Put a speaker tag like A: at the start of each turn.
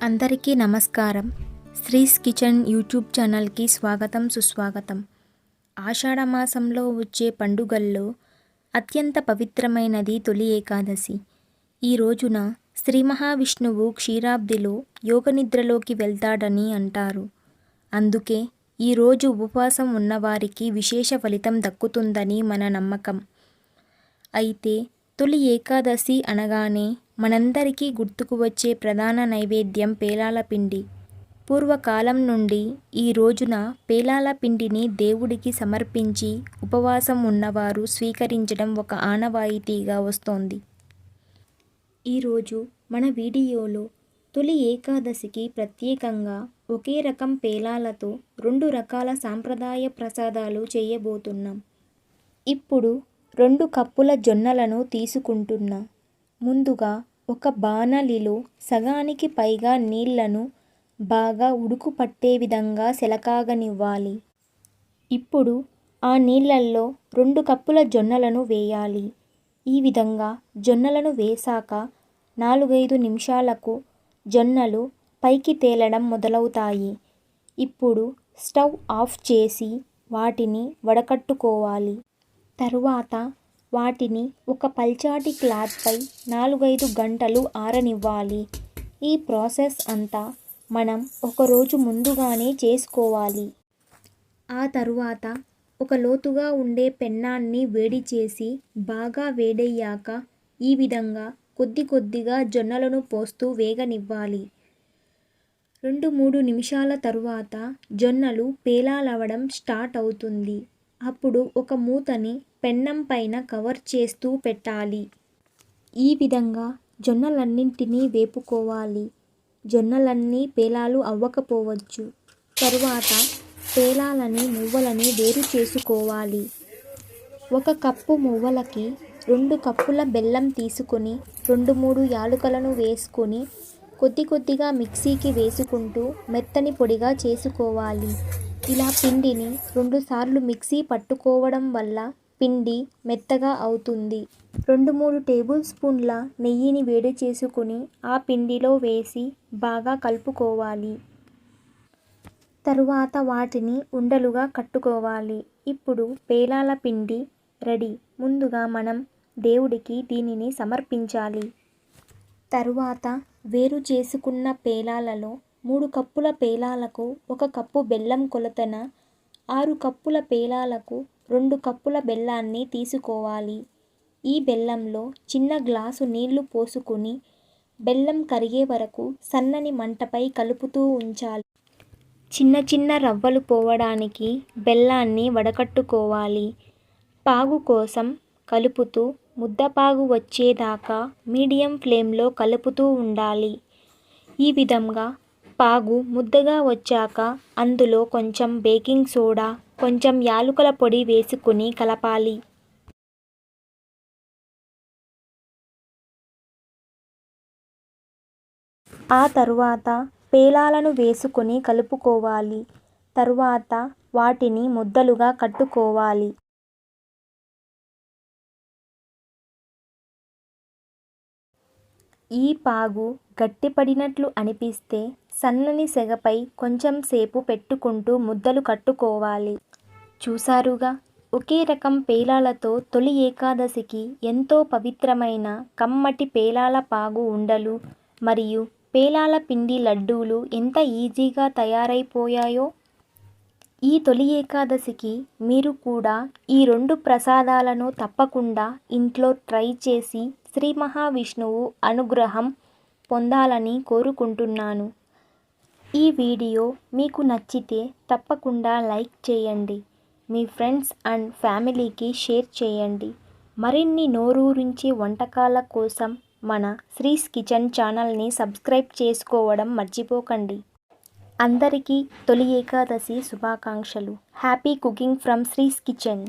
A: అందరికీ నమస్కారం. శ్రీస్ kitchen YouTube ఛానల్కి స్వాగతం సుస్వాగతం. ఆషాఢ మాసంలో వచ్చే పండుగల్లో అత్యంత పవిత్రమైనది తొలి ఏకాదశి. ఈ రోజున శ్రీ మహావిష్ణువు క్షీరాబ్దిలో యోగనిద్రలోకి వెళ్తాడని అంటారు. అందుకే ఈరోజు ఉపవాసం ఉన్నవారికి విశేష ఫలితం దక్కుతుందని మన నమ్మకం. అయితే తొలి ఏకాదశి అనగానే మనందరికీ గుర్తుకు వచ్చే ప్రధాన నైవేద్యం పేలాల పిండి. పూర్వకాలం నుండి ఈ రోజున పేలాల పిండిని దేవుడికి సమర్పించి ఉపవాసం ఉన్నవారు స్వీకరించడం ఒక ఆనవాయితీగా వస్తోంది. ఈరోజు మన వీడియోలో తొలి ఏకాదశికి ప్రత్యేకంగా ఒకే రకం పేలాలతో 2 రకాల సాంప్రదాయ ప్రసాదాలు చేయబోతున్నాం. ఇప్పుడు 2 కప్పుల జొన్నలను తీసుకుంటున్నా. ముందుగా ఒక బాణలిలో సగానికి పైగా నీళ్లను బాగా ఉడుకు పట్టే విధంగా సెలకాగనివ్వాలి. ఇప్పుడు ఆ నీళ్లల్లో 2 కప్పుల జొన్నలను వేయాలి. ఈ విధంగా జొన్నలను వేశాక 4-5 నిమిషాలకు జొన్నలు పైకి తేలడం మొదలవుతాయి. ఇప్పుడు స్టవ్ ఆఫ్ చేసి వాటిని వడకట్టుకోవాలి. తరువాత వాటిని ఒక పల్చాటి క్లాత్పై 4-5 గంటలు ఆరనివ్వాలి. ఈ ప్రాసెస్ అంతా మనం ఒకరోజు ముందుగానే చేసుకోవాలి. ఆ తరువాత ఒక లోతుగా ఉండే పెన్నాన్ని వేడి చేసి బాగా వేడయ్యాక ఈ విధంగా కొద్ది కొద్దిగా జొన్నలను పోస్తూ వేగనివ్వాలి. 2-3 నిమిషాల తరువాత జొన్నలు పేలాలవడం స్టార్ట్ అవుతుంది. అప్పుడు ఒక మూతని పెన్నం పైన కవర్ చేస్తూ పెట్టాలి. ఈ విధంగా జొన్నలన్నింటినీ వేపుకోవాలి. జొన్నలన్నీ పేలాలు అవ్వకపోవచ్చు. తరువాత పేలాలని మువ్వలని వేరు చేసుకోవాలి. 1 కప్పు మువ్వలకి 2 కప్పుల బెల్లం తీసుకొని 2-3 యాలకులను వేసుకొని కొద్ది కొద్దిగా మిక్సీకి వేసుకుంటూ మెత్తని పొడిగా చేసుకోవాలి. ఇలా పిండిని 2 సార్లు మిక్సీ పట్టుకోవడం వల్ల పిండి మెత్తగా అవుతుంది. 2-3 టేబుల్ స్పూన్ల నెయ్యిని వేడి చేసుకుని ఆ పిండిలో వేసి బాగా కలుపుకోవాలి. తరువాత వాటిని ఉండలుగా కట్టుకోవాలి. ఇప్పుడు పేలాల పిండి రెడీ. ముందుగా మనం దేవుడికి దీనిని సమర్పించాలి. తరువాత వేరు చేసుకున్న పేలాలలో 3 కప్పుల పేలాలకు 1 కప్పు బెల్లం కొలతన 6 కప్పుల పేలాలకు 2 కప్పుల బెల్లాన్ని తీసుకోవాలి. ఈ బెల్లంలో చిన్న గ్లాసు నీళ్లు పోసుకుని బెల్లం కరిగే వరకు సన్నని మంటపై కలుపుతూ ఉంచాలి. చిన్న చిన్న రవ్వలు పోవడానికి బెల్లాన్ని వడకట్టుకోవాలి. పాగు కోసం కలుపుతూ ముద్దపాగు వచ్చేదాకా మీడియం ఫ్లేమ్లో కలుపుతూ ఉండాలి. ఈ విధంగా పాగు ముద్దగా వచ్చాక అందులో కొంచెం బేకింగ్ సోడా, కొంచెం యాలకుల పొడి వేసుకుని కలపాలి. ఆ తరువాత పేలాలను వేసుకుని కలుపుకోవాలి. తరువాత వాటిని ముద్దలుగా కట్టుకోవాలి. ఈ పాగు గట్టిపడినట్లు అనిపిస్తే సన్నని సెగపై కొంచెం సేపు పెట్టుకుంటూ ముద్దలు కట్టుకోవాలి. చూసారుగా, ఒకే రకం పేలాలతో తొలి ఏకాదశికి ఎంతో పవిత్రమైన కమ్మటి పేలాల పాగు ఉండలు మరియు పేలాల పిండి లడ్డూలు ఎంత ఈజీగా తయారైపోయాయో. ఈ తొలి ఏకాదశికి మీరు కూడా ఈ 2 ప్రసాదాలను తప్పకుండా ఇంట్లో ట్రై చేసి శ్రీ మహావిష్ణువు అనుగ్రహం పొందాలని కోరుకుంటున్నాను. ఈ వీడియో మీకు నచ్చితే తప్పకుండా లైక్ చేయండి. మీ ఫ్రెండ్స్ అండ్ ఫ్యామిలీకి షేర్ చేయండి. మరిన్ని నోరూరించే వంటకాల కోసం మన శ్రీస్ కిచెన్ ఛానల్ని సబ్స్క్రైబ్ చేసుకోవడం మర్చిపోకండి. అందరికీ తొలి ఏకాదశి శుభాకాంక్షలు. Happy cooking from శ్రీస్ kitchen.